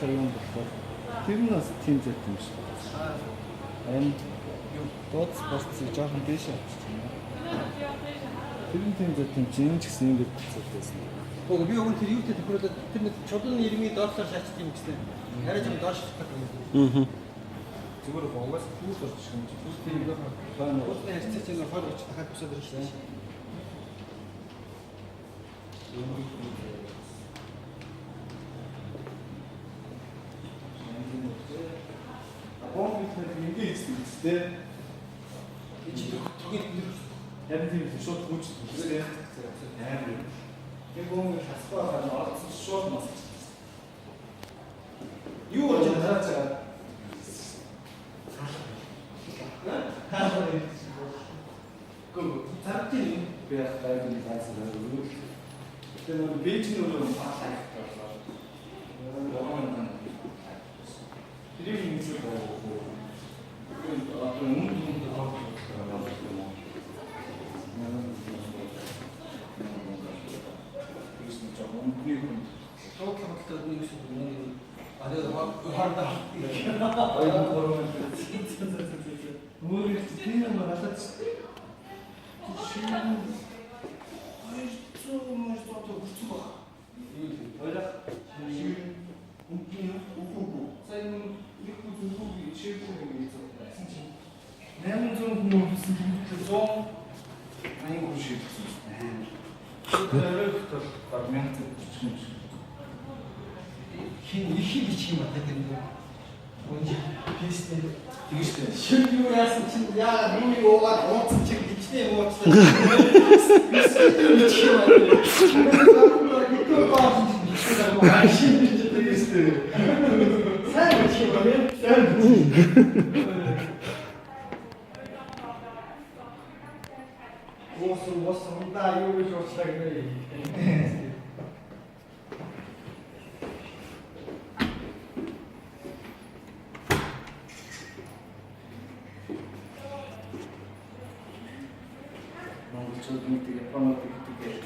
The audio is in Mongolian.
район болохоор тэр нь бас тийм зэт юм шиг. Ань дод спортыг жоохон дэш авчихсан. Тэр нь тийм зэт юм чинь ч гэсэн ингэж хэвчээсэн. Оо би өгөн тэр юутэй тохируулаад тэр нэг чулуун нэрмийн доотлоор шаачдаг юм гэсэн. Арай ч юм доош шатдаг юм. Зүгээр гонгоос хүүс болчих юм чи. Хүүс тийм нэг байна. Уусны харьцаач энэ 20-30 дахиад босоод ирж байна. Апофитер ингээ хийстэй. Энд чи тогийн Яг тийм шууд хүчтэй үстэй. Амар. Энэ гомг хасгаа харна олцсон шууд мас. Юу болж байгаа цаа? Тартин байх гайгүй байцаа өгөх. Тэр нэг бэжний өөрөө баалаа боллоо. Тэр юм шиг байна. Одоо өмнө нь хин их их юм байна гэдэг. Өнж пистэ тэгштэй. Шин юу яасан чинь яа юу уугаад ууцсан чинь гिचтэй ууцсан. Ууссан да юу гэж уучлаа гэнэ. Mongoolчууд нэг тийм японууд гэдэг.